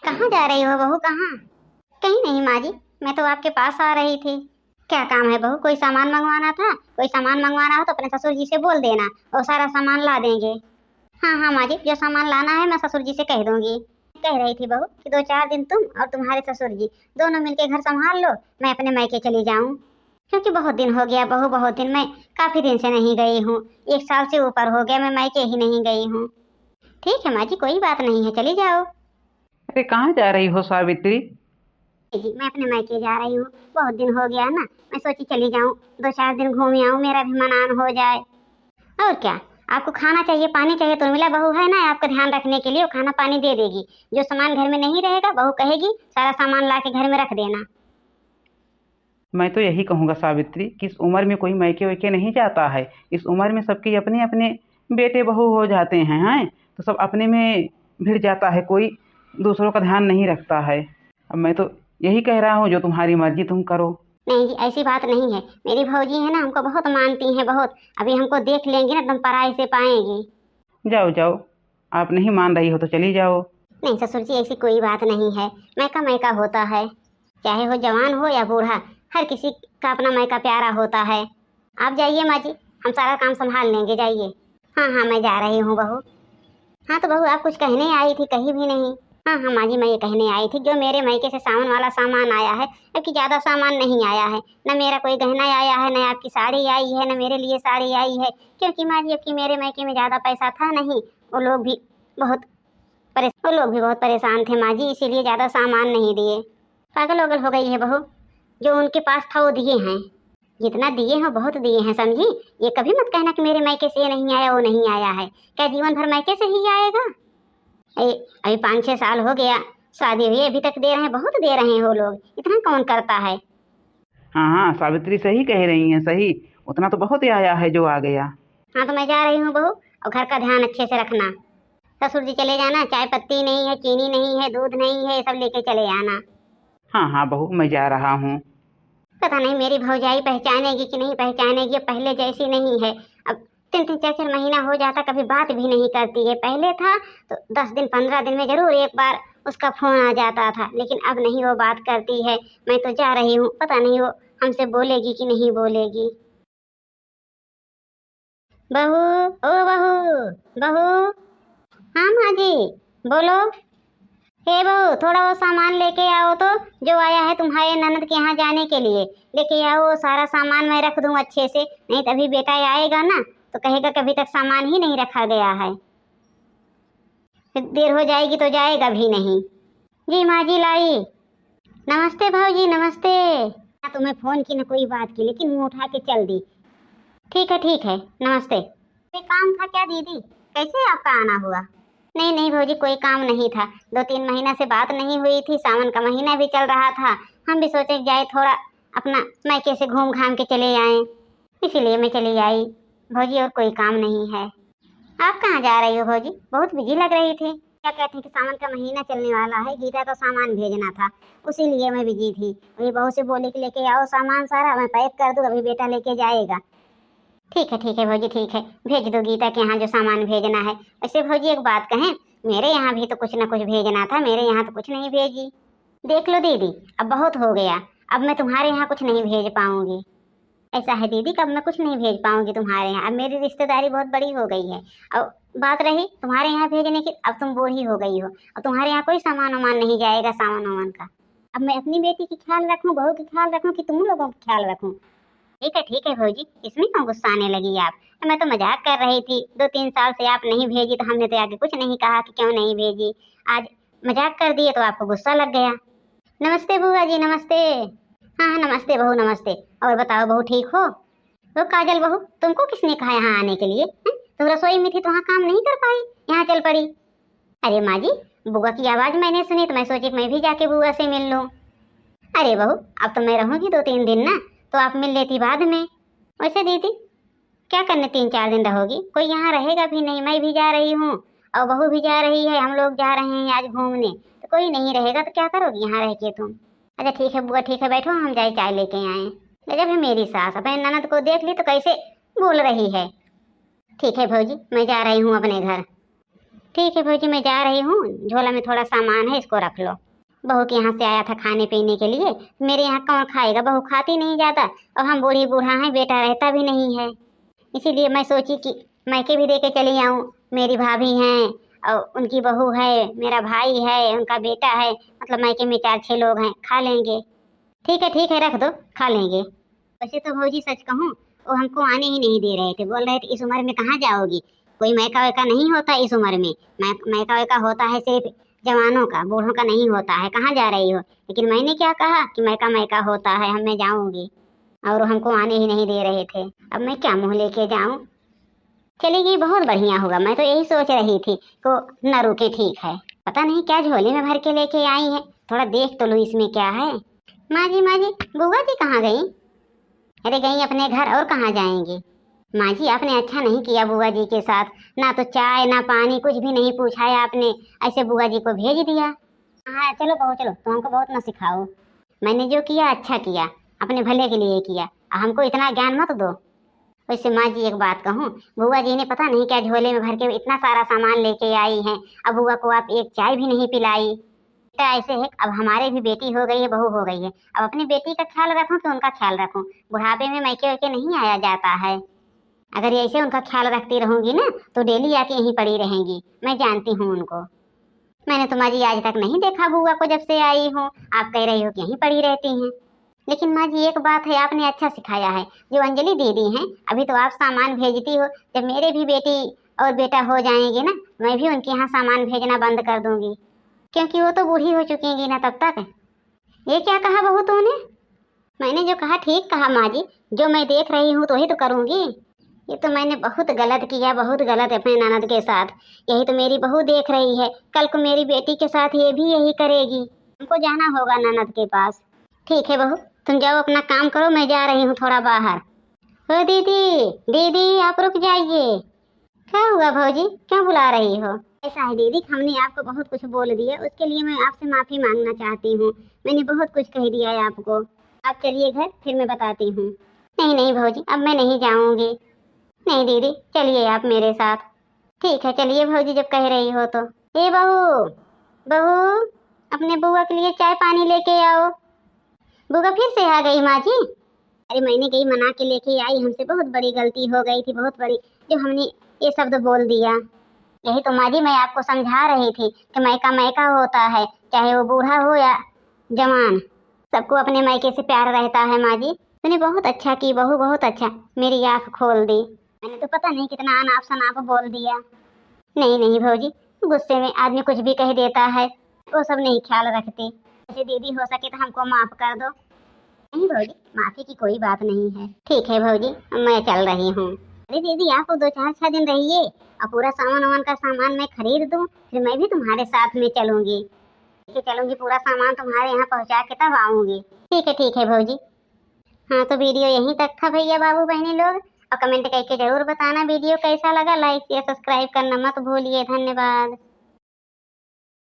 कहाँ जा रही हो बहू, कहाँ? कहीं नहीं माँ जी, मैं तो आपके पास आ रही थी। क्या काम है बहू? कोई सामान मंगवाना था? कोई सामान मंगवाना हो तो अपने ससुर जी से बोल देना, वो सारा सामान ला देंगे। हाँ हाँ माँ जी, जो सामान लाना है मैं ससुर जी से कह दूंगी। कह रही थी बहू कि 2-4 दिन तुम और तुम्हारे ससुर जी दोनों मिलके घर संभाल लो, मैं अपने मायके चली जाऊँ। क्योंकि बहुत दिन हो गया बहू, बहुत दिन, मैं काफी दिन से नहीं गई हूँ। 1 साल से ऊपर हो गया मैं मायके ही नहीं गई हूँ। ठीक है माँ जी, कोई बात नहीं है, चली जाओ। अरे कहाँ जा रही हो सावित्री? जी मैं अपने मायके जा रही हूँ, बहुत दिन हो गया ना, मैं सोची चली जाऊँ, 2-4 दिन घूम आऊँ, मेरा भी मनान हो जाए। और क्या, आपको खाना चाहिए, पानी चाहिए तो मिला बहू है ना आपका ध्यान रखने के लिए, वो खाना पानी दे देगी। जो सामान घर में नहीं रहेगा बहू कहेगी सारा सामान ला के घर में रख देना। मैं तो यही कहूँगा सावित्री कि इस उम्र में कोई मायके वायके नहीं जाता है। इस उम्र में सबके अपने अपने बेटे बहू हो जाते हैं तो सब अपने में भिड़ जाता है, कोई दूसरों का ध्यान नहीं रखता है। अब मैं तो यही कह रहा हूँ, जो तुम्हारी मर्जी तुम करो। नहीं जी, ऐसी बात नहीं है, मेरी भौजी है ना, हमको बहुत मानती हैं बहुत। अभी हमको देख लेंगी ना एकदम पराई से पाएंगी। जाओ जाओ, आप नहीं मान रही हो तो चली जाओ। नहीं ससुर जी, ऐसी कोई बात नहीं है। मैका मैका होता है, चाहे वो जवान हो या बूढ़ा, हर किसी का अपना मैका प्यारा होता है। आप जाइए माँ जी, हम सारा काम संभाल लेंगे, जाइए। हाँ हाँ मैं जा रही हूँ बहू। हाँ तो बहू आप कुछ कहने आई थी, कहीं भी नहीं। हाँ हाँ माँ जी, मैं ये कहने आई थी, जो मेरे मायके से सावन वाला सामान आया है, जबकि ज़्यादा सामान नहीं आया है, न मेरा कोई गहना आया है, न आपकी साड़ी आई है, न मेरे लिए साड़ी आई है। क्योंकि माँ जी अब मेरे मायके में ज़्यादा पैसा था नहीं, वो लोग भी बहुत परेशान थे माँ जी, इसीलिए ज़्यादा सामान नहीं दिए। पागल वगल हो गई है बहू, जो उनके पास था वो दिए हैं। जितना दिए हैं बहुत दिए हैं, समझी। ये कभी मत कहना कि मेरे मायके से ये नहीं आया वो नहीं आया है। क्या जीवन भर मायके से ही आएगा? अभी 5-6 साल हो गया शादी हुई, अभी तक दे रहे हैं, बहुत दे रहे हैं वो लोग, इतना कौन करता है। हाँ हाँ, सावित्री सही कह रही हैं, सही। उतना तो बहुत ही आया है जो आ गया। हाँ तो मैं जा रही हूँ बहू, और घर का ध्यान अच्छे से रखना। ससुर जी चले जाना, चाय पत्ती नहीं है, चीनी नहीं है, दूध नहीं है, ये सब लेके चले आना। हाँ हाँ बहू, मैं जा रहा हूँ। पता नहीं मेरी भौजाई पहचानेगी कि नहीं पहचानेगी, अब पहले जैसी नहीं है। अब 3-3 4-4 महीना हो जाता, कभी बात भी नहीं करती है। पहले था तो 10 दिन 15 दिन में जरूर एक बार उसका फोन आ जाता था, लेकिन अब नहीं वो बात करती है। मैं तो जा रही हूँ, पता नहीं वो हमसे बोलेगी कि नहीं बोलेगी। बहू, ओ बहू, बहू। हाँ माँ जी, बोलो। हे बहू, थोड़ा वो सामान लेके आओ तो, जो आया है तुम्हारे ननद के यहाँ जाने के लिए। लेके आओ, वो सारा सामान मैं रख दूँ अच्छे से, नहीं तभी बेटा आएगा ना तो कहेगा कभी तक सामान ही नहीं रखा गया है, फिर देर हो जाएगी तो जाएगा भी नहीं। जी माँ जी लाई। नमस्ते भाऊजी, नमस्ते। ना तुम्हें फोन की न कोई बात की, लेकिन मुँह उठा के चल दी। ठीक है, नमस्ते। कोई काम था क्या दीदी? कैसे आपका आना हुआ? नहीं नहीं भौजी, कोई काम नहीं था, 2-3 महीना से बात नहीं हुई थी, सावन का महीना भी चल रहा था, हम भी सोचे जाए थोड़ा अपना मायके से घूम घाम के चले आए, इसीलिए मैं चली आई भौजी, और कोई काम नहीं है। आप कहाँ जा रही हो भौजी? बहुत बिजी लग रही थी। क्या कहती कि सावन का महीना चलने वाला है, गीता को सामान भेजना था, उसीलिए मैं बिजी थी। वही बहू से बोली कि लेके आओ सामान सारा, मैं पैक कर दूँ, अभी बेटा लेके जाएगा। ठीक है भौजी, ठीक है, भेज दो गीता के यहाँ जो सामान भेजना है। वैसे भौजी एक बात कहें, मेरे यहाँ भी तो कुछ ना कुछ भेजना था, मेरे यहाँ तो कुछ नहीं भेजी। देख लो दीदी, अब बहुत हो गया, अब मैं तुम्हारे यहाँ कुछ नहीं भेज पाऊंगी। ऐसा है दीदी, कब मैं कुछ नहीं भेज पाऊंगी तुम्हारे यहाँ, अब मेरी रिश्तेदारी बहुत बड़ी हो गई है। अब बात रही तुम्हारे यहाँ भेजने की, अब तुम बूढ़ी हो गई हो, अब तुम्हारे यहाँ कोई सामान वामान नहीं जाएगा सामान वामान का। अब मैं अपनी बेटी की ख्याल रखूँ, बहू की ख्याल रखूँ, कि तुम लोगों का ख्याल रखूँ? ठीक है भौजी, इसमें क्यों गुस्सा आने लगी आप? मैं तो मजाक कर रही थी, 2-3 साल से आप नहीं भेजी तो हमने तो आगे कुछ नहीं कहा कि क्यों नहीं भेजी। आज मजाक कर दिए तो आपको गुस्सा लग गया। नमस्ते बुआ जी, नमस्ते। हाँ हाँ नमस्ते बहू, नमस्ते। और बताओ बहू, ठीक हो? तो काजल बहू, तुमको किसने कहा यहाँ आने के लिए? तुम रसोई में थी तो वहाँ काम नहीं कर पाई, यहाँ चल पड़ी। अरे माँ जी, बुआ की आवाज़ मैंने सुनी तो मैं सोची कि मैं भी जाके बुआ से मिल लूँ। अरे बहू, अब तो मैं रहूँगी 2-3 दिन ना, तो आप मिल लेती बाद में। वैसे दीदी, क्या करने 3-4 दिन रहोगी? कोई यहाँ रहेगा भी नहीं, मैं भी जा रही हूँ और बहू भी जा रही है, हम लोग जा रहे हैं आज घूमने, तो कोई नहीं रहेगा तो क्या करोगी यहाँ रह के तुम? अच्छा ठीक है बुआ, ठीक है, बैठो, हम जाए चाय लेके आए। जब है मेरी सास अपने ननद को देख ली तो कैसे बोल रही है। ठीक है भौजी, मैं जा रही हूँ अपने घर। ठीक है भौजी, मैं जा रही हूँ, झोला में थोड़ा सामान है, इसको रख लो। बहू के यहाँ से आया था खाने पीने के लिए, मेरे यहाँ कौन खाएगा, बहू खाती नहीं ज़्यादा, और हम बूढ़ी बूढ़ा हैं, बेटा रहता भी नहीं है। इसीलिए मैं सोची कि मैके भी दे के चली आऊँ। मेरी भाभी हैं और उनकी बहू है, मेरा भाई है, उनका बेटा है, मतलब मैके में 4-6 लोग हैं, खा लेंगे। ठीक है, रख दो, खा लेंगे। वैसे तो भौजी सच कहूँ, वो हमको आने ही नहीं दे रहे थे, बोल रहे थे इस उम्र में कहाँ जाओगी, कोई मैका वैका नहीं होता इस उम्र में, मैका वैका होता है सिर्फ जवानों का, बूढ़ों का नहीं होता है, कहाँ जा रही हो। लेकिन मैंने क्या कहा कि मैका मैका होता है, हम मैं जाऊँगी, और हमको आने ही नहीं दे रहे थे। अब मैं क्या मुँह लेके जाऊँ। चली गई, बहुत बढ़िया हुआ, मैं तो यही सोच रही थी को न रुके, ठीक है। पता नहीं क्या झोले में भर के लेके आई है, थोड़ा देख तो लो इसमें क्या है। माँ जी बुआ जी कहाँ गई। अरे गई अपने घर, और कहाँ जाएंगी। माँ जी आपने अच्छा नहीं किया बुआ जी के साथ, ना तो चाय ना पानी कुछ भी नहीं पूछा है आपने, ऐसे बुआ जी को भेज दिया। हाँ चलो बहू चलो, तो हमको बहुत ना सिखाओ, मैंने जो किया अच्छा किया, अपने भले के लिए किया, हमको इतना ज्ञान मत दो। वैसे माँ जी एक बात कहूँ, बुआ जी ने पता नहीं क्या झोले में भर के इतना सारा सामान लेके आई हैं, अब बुआ को आप एक चाय भी नहीं पिलाई। बेटा ऐसे है, अब हमारे भी बेटी हो गई है, बहू हो गई है, अब अपनी बेटी का ख्याल रखूं कि उनका ख्याल रखूं। बुढ़ापे में मैके वैके नहीं आया जाता है। अगर ऐसे उनका ख्याल रखती रहूंगी ना तो डेली आके यहीं पड़ी रहेंगी, मैं जानती हूँ उनको। मैंने तो माँ जी आज तक नहीं देखा बुआ को, जब से आई हूँ आप कह रही हो कि यहीं पड़ी रहती हैं। लेकिन माँ जी एक बात है, आपने अच्छा सिखाया है, जो अंजलि दीदी हैं, अभी तो आप सामान भेजती हो, जब मेरे भी बेटी और बेटा हो जाएंगे ना, मैं भी उनके यहाँ सामान भेजना बंद कर दूंगी, क्योंकि वो तो बूढ़ी हो चुकेंगी ना तब तक। ये क्या कहा बहू तूने। मैंने जो कहा ठीक कहा माँ जी, जो मैं देख रही हूँ तो ही तो करूँगी। ये तो मैंने बहुत गलत किया, बहुत गलत अपने ननद के साथ, यही तो मेरी बहू देख रही है, कल को मेरी बेटी के साथ ये भी यही करेगी, हमको जाना होगा ननद के पास। ठीक है बहू, तुम जाओ अपना काम करो, मैं जा रही हूँ थोड़ा बाहर। हो दीदी दीदी आप रुक जाइए। क्या हुआ भौजी, क्यों बुला रही हो। ऐसा है दीदी, हमने आपको बहुत कुछ बोल दिया, उसके लिए मैं आपसे माफी मांगना चाहती हूँ, मैंने बहुत कुछ कह दिया है आपको। आप चलिए घर, फिर मैं बताती हूँ। नहीं नहीं भौजी, अब मैं नहीं जाऊंगी। नहीं दीदी चलिए आप मेरे साथ। ठीक है चलिए भौजी, जब कह रही हो तो। ए बहू बहू, अपने बुआ के लिए चाय पानी लेके आओ। बुआ फिर से आ गई माँ जी। अरे मैंने कही मना के लेके आई, हमसे बहुत बड़ी गलती हो गई थी, बहुत बड़ी, जो हमने ये शब्द बोल दिया। यही तो माँ जी मैं आपको समझा रही थी कि मैका मैका होता है, चाहे वो बूढ़ा हो या जवान, सबको अपने मैके से प्यार रहता है। माँ जी तूने बहुत अच्छा की बहू, बहुत अच्छा, मेरी आँख खोल दी। मैंने तो पता नहीं कितना अनाप शनाप बोल दिया। नहीं नहीं भौजी, गुस्से में आदमी कुछ भी कह देता है, वो सब नहीं ख्याल रखते। ऐसे दीदी हो सके तो हमको माफ कर दो। नहीं भौजी, माफी की कोई बात नहीं है। ठीक है भौजी, मैं चल रही हूँ। अरे दीदी आप 2-4-6 दिन रहिए, और पूरा सामान वामान का सामान मैं खरीद दूँ, फिर मैं भी तुम्हारे साथ में चलूंगी। चलूंगी, पूरा सामान तुम्हारे यहाँ पहुँचा के तब आऊंगी। ठीक है भौजी। हाँ तो वीडियो यहीं तक था भैया बाबू बहनी लोग, और कमेंट करके जरूर बताना वीडियो कैसा लगा, लाइक शेयर सब्सक्राइब करना मत भूलिए। धन्यवाद।